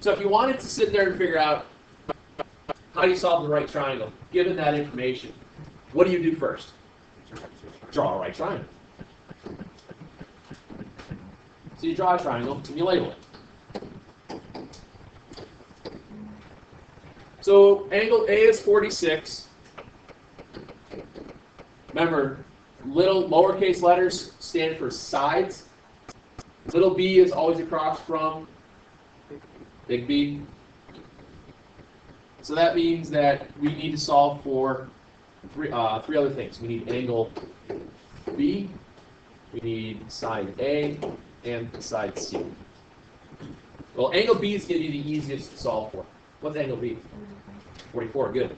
So if you wanted to sit there and figure out how do you solve the right triangle, given that information, what do you do first? Draw a right triangle. So you draw a triangle and you label it. So angle A is 46. Remember, little lowercase letters stand for sides. Little b is always across from big B. So that means that we need to solve for three other things. We need angle B, we need side A, and side C. Well, angle B is going to be the easiest to solve for. What's angle B? 44, good.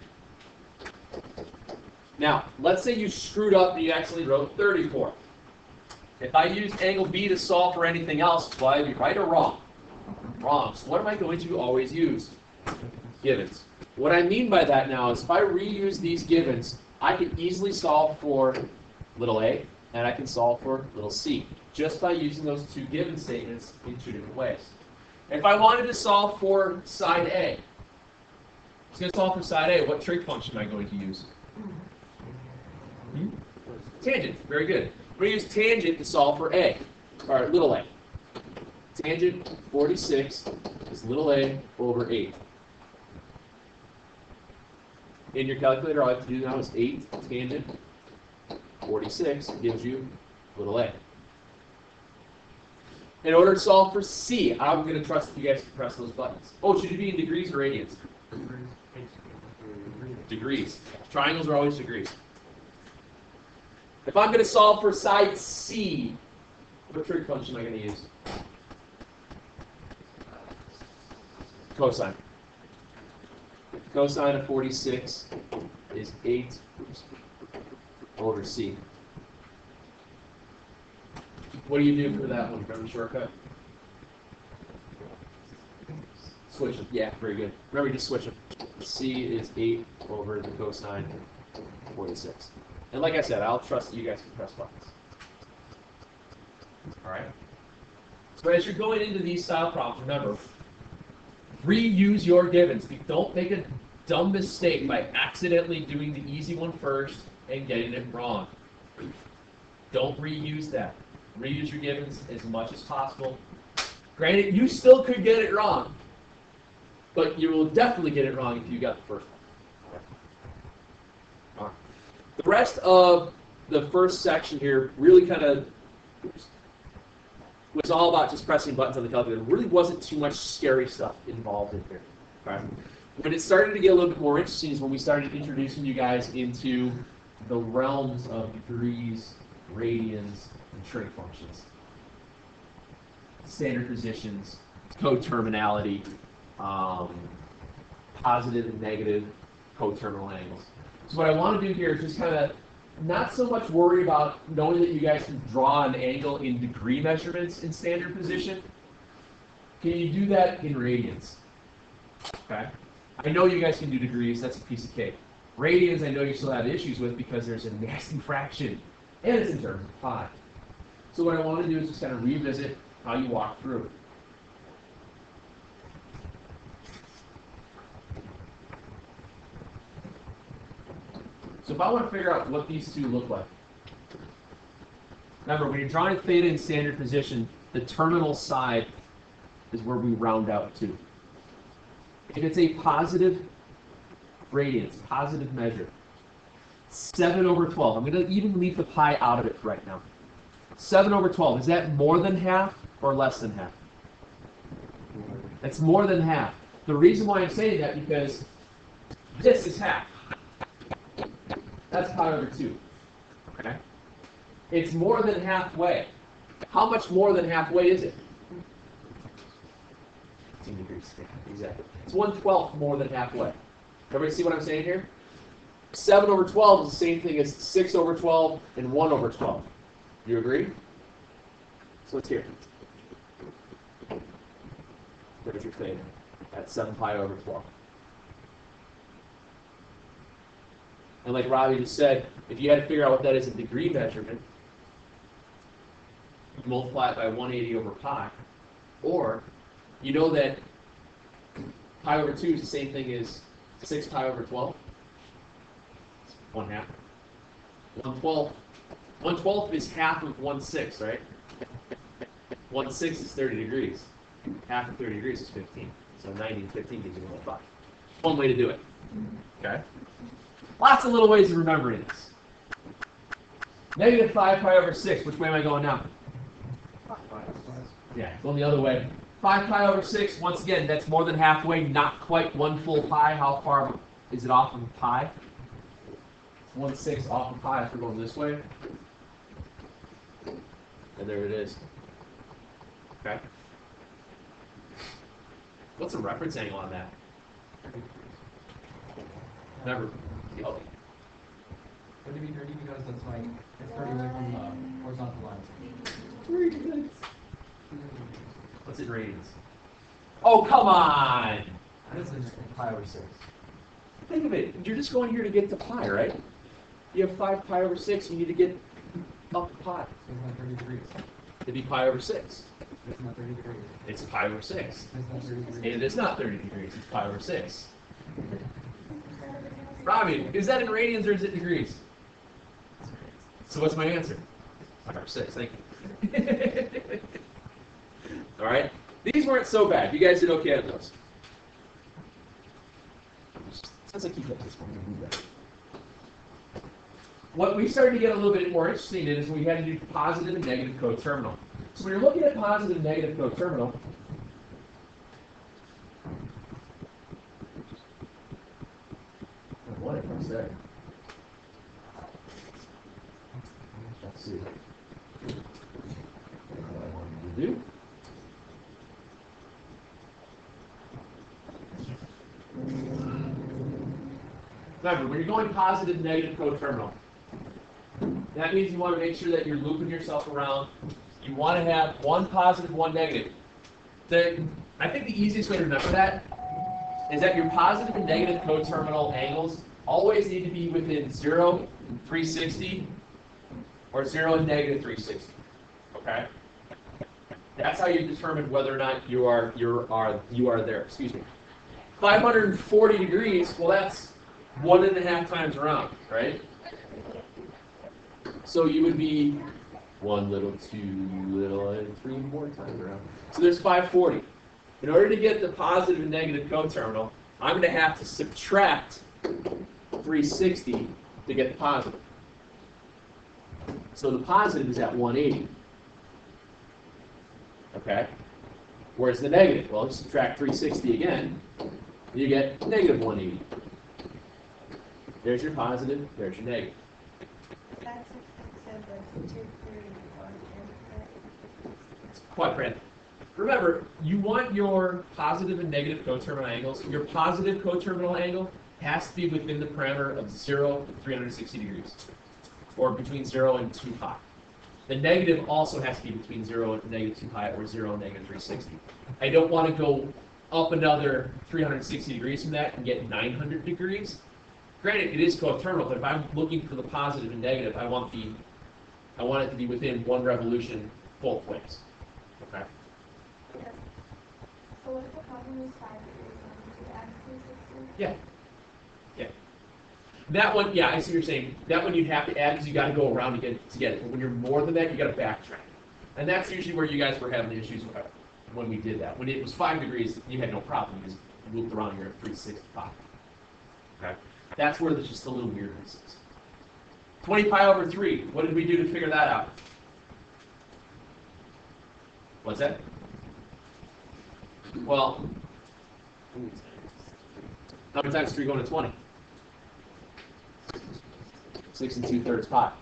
Now, let's say you screwed up and you actually wrote 34. If I use angle B to solve for anything else, will I be right or wrong? Wrong. So what am I going to always use? Givens. What I mean by that now is if I reuse these givens, I can easily solve for little a, and I can solve for little c, just by using those two given statements in two different ways. If I wanted to solve for side A, it's going to solve for side A, what trig function am I going to use? Tangent. Very good. We're going to use tangent to solve for A, or little a. Tangent 46 is little a over 8. In your calculator, all you have to do now is 8 tangent 46 gives you little a. In order to solve for C, I'm going to trust that you guys can press those buttons. Oh, should it be in degrees or radians? Degrees. Triangles are always degrees. If I'm going to solve for side C, what trig function am I going to use? Cosine. Cosine of 46 is 8 over C. What do you do for that one? Remember the shortcut? Switch them. Yeah, very good. Remember, just switch them. C is 8 over the cosine 46. And like I said, I'll trust that you guys can press buttons. All right? So as you're going into these style problems, remember, reuse your givens. Don't make a dumb mistake by accidentally doing the easy one first and getting it wrong. Don't reuse that. Reuse your givens as much as possible. Granted, you still could get it wrong, but you will definitely get it wrong if you got the first one. All right. The rest of the first section here really kind of was all about just pressing buttons on the calculator. There really wasn't too much scary stuff involved in here. All right. When it started to get a little bit more interesting is when we started introducing you guys into the realms of degrees, radians, and trig functions. Standard positions, coterminality, positive and negative coterminal angles. So what I want to do here is just kind of not so much worry about knowing that you guys can draw an angle in degree measurements in standard position. Can you do that in radians? Okay. I know you guys can do degrees, that's a piece of cake. Radians I know you still have issues with because there's a nasty fraction, and it's in terms of pi. So what I want to do is just kind of revisit how you walk through. So if I want to figure out what these two look like. Remember, when you're drawing theta in standard position, the terminal side is where we round out to. If it's a positive radians, positive measure, 7 over 12. I'm going to even leave the pi out of it right now. 7 over 12, is that more than half or less than half? That's more than half. The reason why I'm saying that because this is half. That's pi over 2. Okay? It's more than halfway. How much more than halfway is it? 15 degrees. Exactly. It's 1/12 more than halfway. Everybody see what I'm saying here? 7 over 12 is the same thing as 6 over 12 and 1 over 12. Do you agree? So let's hear. There's your theta at 7 pi over 12. And like Robbie just said, if you had to figure out what that is in degree measurement, you multiply it by 180 over pi. Or, you know that pi over 2 is the same thing as 6 pi over 12. It's 1/2. 1/12 is half of 1/6, right? 1/6 is 30 degrees. Half of 30 degrees is 15. So 90 and 15 gives you 1/5. One way to do it. Okay? Lots of little ways of remembering this. Negative 5 pi over 6. Which way am I going now? Yeah, going the other way. 5 pi over 6, once again, that's more than halfway, not quite 1 full pi. How far is it off of pi? 1/6 off of pi if we're going this way. And there it is. Okay? What's the reference angle on that? Remember. Oh. What do you mean 30? Because that's like, it's 30 away from the horizontal line. Very good. What's it radians? Oh, come on! This is pi over 6. Think of it. You're just going here to get to pi, right? You have 5 pi over 6. You need to get up to pi. It's not 30 degrees. It'd be pi over 6. It's not 30 degrees. It's pi over 6. It's not 30 degrees. And it's not 30 degrees. It's pi over 6. Robbie, is that in radians or is it degrees? So what's my answer? Pi over 6. Thank you. All right. These weren't so bad. You guys did okay on those. Sounds like you got this one. What we started to get a little bit more interesting in is we had to do positive and negative coterminal. So when you're looking at positive and negative coterminal, what if I say? Let's see. What I wanted to do. Remember, when you're going positive, negative coterminal, that means you want to make sure that you're looping yourself around. You want to have one positive, one negative. I think the easiest way to remember that is that your positive and negative coterminal angles always need to be within 0 and 360 or 0 and negative 360. Okay? That's how you determine whether or not you are there. Excuse me. 540 degrees, well, that's 1.5 times around, right? So you would be 1 little, 2 little, and 3 more times around. So there's 540. In order to get the positive and negative coterminal, I'm going to have to subtract 360 to get the positive. So the positive is at 180. Okay? Where's the negative? Well, subtract 360 again, you get negative 180. There's your positive, there's your negative. Quite random. Remember, you want your positive and negative coterminal angles. Your positive coterminal angle has to be within the parameter of 0 and 360 degrees, or between 0 and 2 pi. The negative also has to be between 0 and negative 2 pi, or 0 and negative 360. I don't want to go up another 360 degrees from that and get 900 degrees. Granted, it is coterminal, but if I'm looking for the positive and negative, I want it to be within 1 revolution both ways. Okay. So what if the problem is 5 degrees and you add 360? Yeah. Yeah. That one, yeah, I see what you're saying. That one you'd have to add because you got to go around to get it. But when you're more than that, you got to backtrack. And that's usually where you guys were having issues when we did that. When it was 5 degrees, you had no problem because you looped around here at 365. Okay. That's where there's just a little weirdness is. 20 pi over 3. What did we do to figure that out? What's that? Well, how many times 3 going to 20? 6 2/3 pi.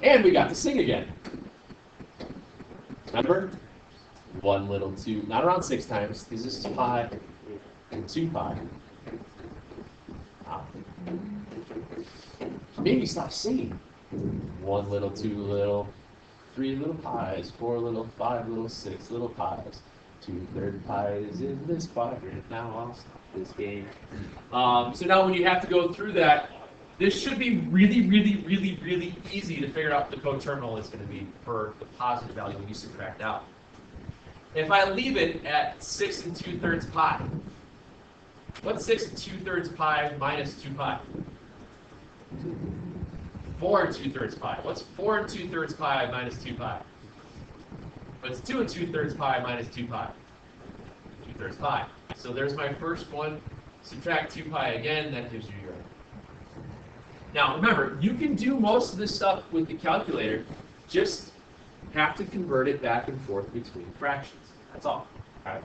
And we got to sing again. Remember? 1 little 2, not around 6 times, because this is pi and 2 pi. Wow. Maybe stop singing. 1 little, 2 little, 3 little pies, 4 little, 5 little, 6 little pies. 2/3 pies in this quadrant. Now I'll stop this game. So now when you have to go through that, this should be really, really, really, really easy to figure out what the coterminal is going to be for the positive value when you subtract out. If I leave it at 6 2/3 pi, what's 6 2/3 pi minus 2 pi? 4 2/3 pi. What's 4 2/3 pi minus 2 pi? What's 2 2/3 pi minus 2 pi? 2/3 pi. So there's my first one. Subtract 2 pi again, that gives you your. Now remember, you can do most of this stuff with the calculator, just have to convert it back and forth between fractions. That's all. Okay?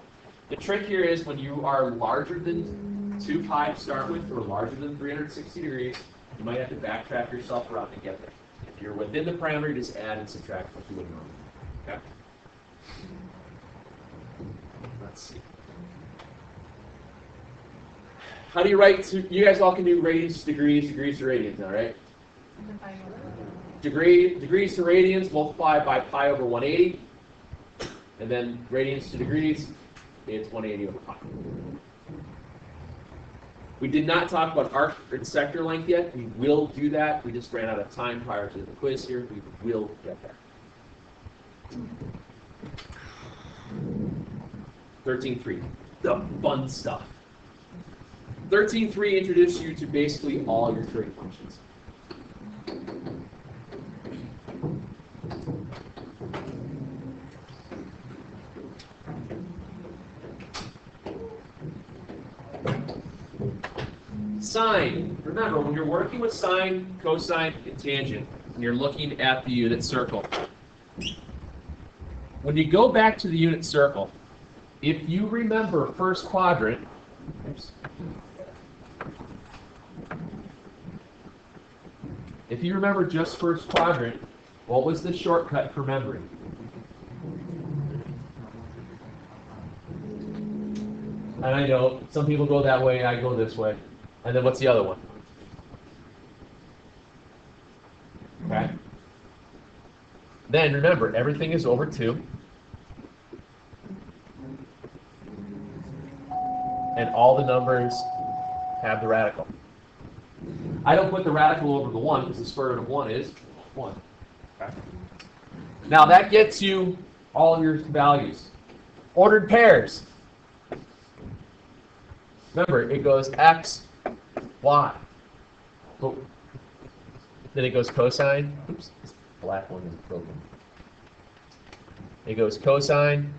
The trick here is when you are larger than 2 pi to start with, or larger than 360 degrees, you might have to backtrack yourself around to get there. If you're within the parameter, just add and subtract what you would normally. Okay? Let's see. How do you write? You guys all can do radians to degrees, degrees to radians, all right? Degrees to radians multiplied by pi over 180, and then radians to degrees, it's 180 over pi. We did not talk about arc and sector length yet. We will do that. We just ran out of time prior to the quiz here. We will get there. 13.3, the fun stuff. 13.3 introduces you to basically all your trig functions. Sine. Remember, when you're working with sine, cosine, and tangent, and you're looking at the unit circle, when you go back to the unit circle, if you remember first quadrant, oops. If you remember just first quadrant, what was the shortcut for memory? And I know some people go that way, I go this way. And then what's the other one? Okay. Then remember, everything is over 2. And all the numbers have the radical. I don't put the radical over the 1 because the square root of 1 is 1. Okay. Now that gets you all of your values. Ordered pairs. Remember, it goes x, y. Oh. Then it goes cosine. Oops, this black one is broken. It goes cosine,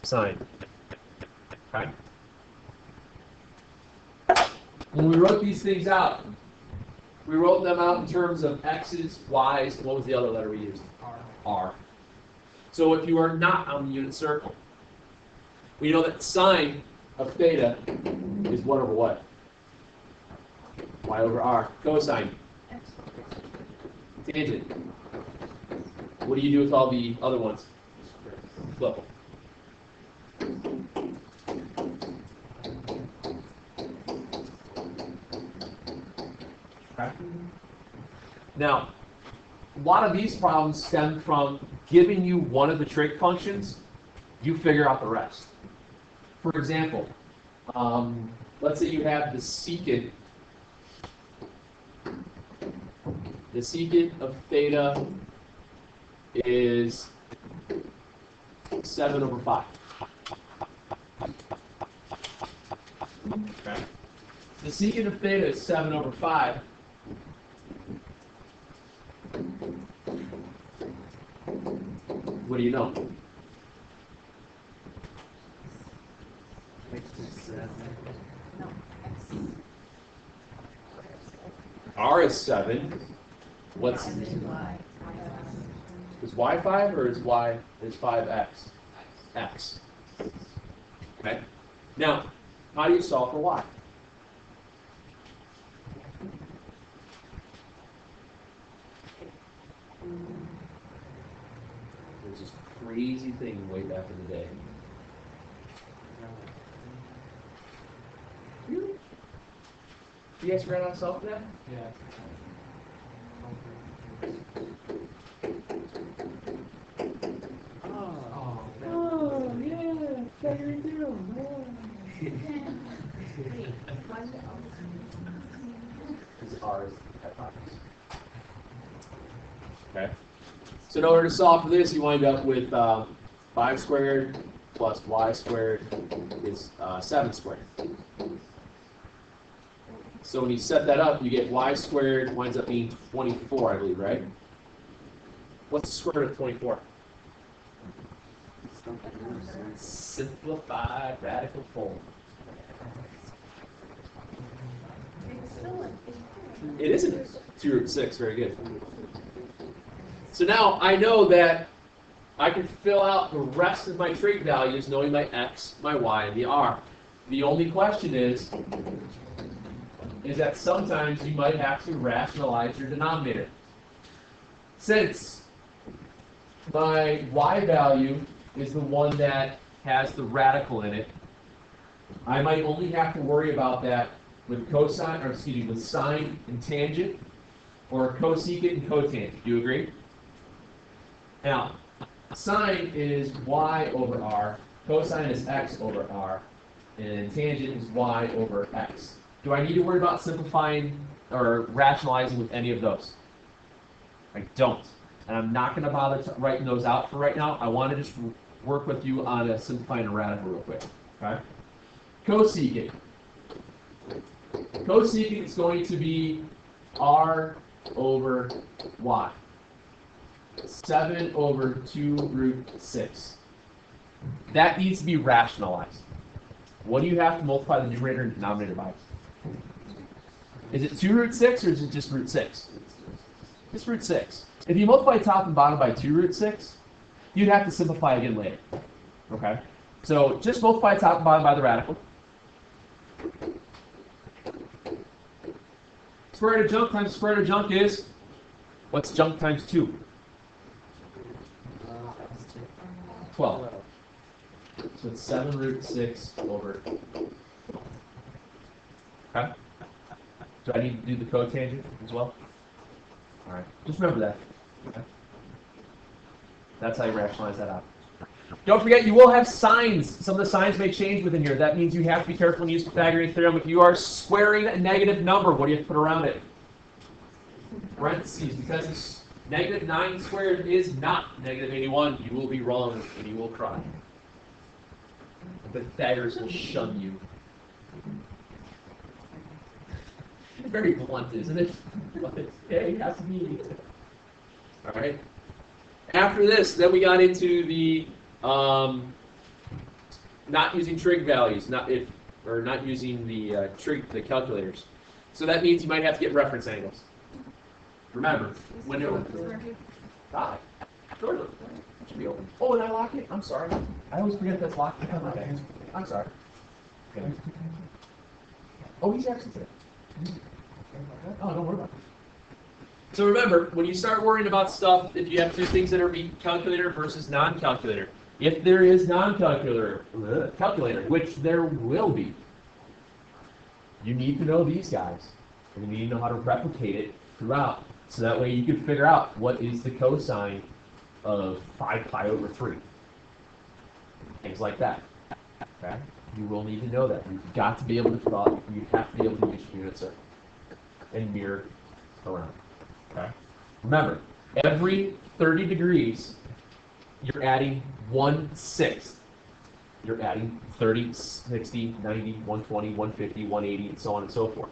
sine. Okay. When we wrote these things out, we wrote them out in terms of x's, y's, and what was the other letter we used? R. R. So if you are not on the unit circle, we know that sine of theta is 1 over what? Y over r. Cosine. Tangent. What do you do with all the other ones? Flip them. Now, a lot of these problems stem from giving you one of the trig functions, you figure out the rest. For example, let's say you have the secant. The secant of theta is 7 over 5. Okay. The secant of theta is 7 over 5. What do you know? R is 7. What's is y 5 or is y is 5x? X. Okay. Now, how do you solve for y? There's this crazy thing way back in the day. Really? You guys forgot how to solve for that? Yeah. Oh, yeah, figure it out. Because R is hypotenuse. Okay. So in order to solve for this, you wind up with 5 squared plus y squared is 7 squared. So when you set that up, you get y squared winds up being 24, I believe, right? What's the square root of 24? Simplified radical form. It isn't 2 root 6, very good. So now I know that I can fill out the rest of my trig values knowing my x, my y, and the r. The only question is that sometimes you might have to rationalize your denominator. Since my y value is the one that has the radical in it, I might only have to worry about that with cosine, or excuse me, with sine and tangent, or cosecant and cotangent. Do you agree? Now, sine is y over r, cosine is x over r, and tangent is y over x. Do I need to worry about simplifying or rationalizing with any of those? I don't. And I'm not going to bother writing those out for right now. I want to just work with you on simplifying a radical real quick. Okay? Cosecant. Cosecant is going to be r over y. 7 over 2 root 6. That needs to be rationalized. What do you have to multiply the numerator and denominator by? Is it 2 root 6 or is it just root 6? Just root 6. If you multiply top and bottom by 2 root 6, you'd have to simplify again later. Okay? So just multiply top and bottom by the radical. Square root of junk times square root of junk is, what's junk times 2? 12. So it's 7 root 6 over. Okay? Do I need to do the cotangent as well? All right. Just remember that. Okay? That's how you rationalize that out. Don't forget, you will have signs. Some of the signs may change within here. That means you have to be careful and use Pythagorean theorem. If you are squaring a negative number, what do you have to put around it? Parentheses, because it's negative 9 squared is not negative 81. You will be wrong and you will cry. Pythagoras will shun you. Very blunt, isn't it? But it has to be. All right. After this, then we got into the not using trig values, not using the the calculators. So that means you might have to get reference angles. Remember, when it God, it should be open. Oh, and I lock it. I'm sorry. I always forget that's locked. I'm sorry. Okay. Oh, he's actually there. Oh, don't worry about it. So remember, when you start worrying about stuff, if you have two things that are calculator versus non-calculator, if there is non-calculator, which there will be, you need to know these guys, and you need to know how to replicate it throughout, so that way you can figure out what is the cosine of 5 pi over 3. Things like that. Okay? You will need to know that. You've got to be able to thought. You have to be able to use unit circle and mirror around. Okay? Remember, every 30 degrees, you're adding 1/6. You're adding 30, 60, 90, 120, 150, 180, and so on and so forth.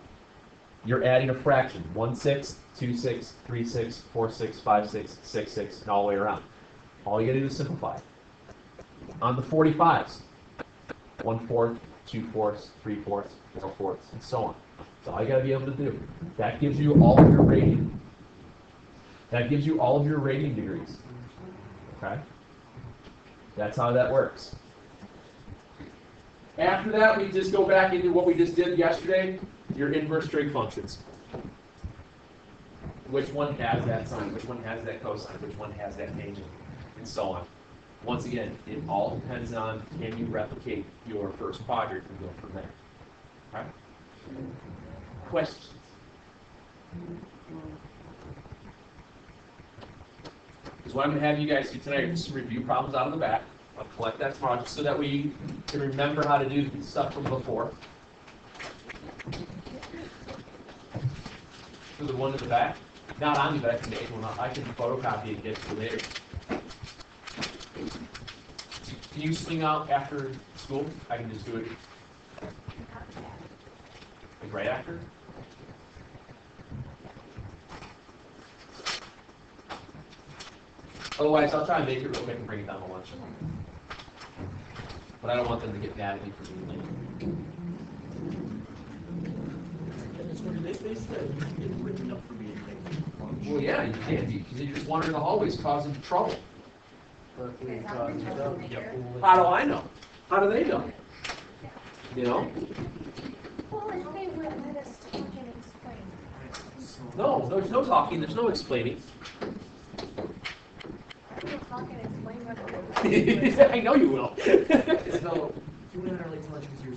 You're adding a fraction, 1/6, 2/6, 3/6, 4/6, 5/6, 6/6, and all the way around. All you gotta do is simplify. On the 45s, 1/4, 2/4, 3/4, 4/4, and so on. That's all you gotta be able to do. That gives you all of your rating. That gives you all of your rating degrees. Okay? That's how that works. After that, we just go back into what we just did yesterday, your inverse trig functions. Which one has that sign? Which one has that cosine? Which one has that tangent? And so on. Once again, it all depends on can you replicate your first quadrant and go from there. Okay? Questions? Because what I'm going to have you guys do tonight is some review problems out of the back. I'll collect that tomorrow just so that we can remember how to do stuff from before. So the one in the back, not on me, but I can make one up. I can photocopy and get it later. Can you swing out after school? I can just do it like right after. Otherwise, I'll try and make it real quick and bring it down to lunch. But I don't want them to get mad at me for being late. They said you can get written up for being late. Well, yeah, you can't be, because you just wander in the hallways causing trouble. How do I know? How do they know? You know? Well, if they would let us talk and explain. No, there's no talking, there's no explaining. We'll talk and explain what it is. I know you will. So, you and I are late to lunch because you're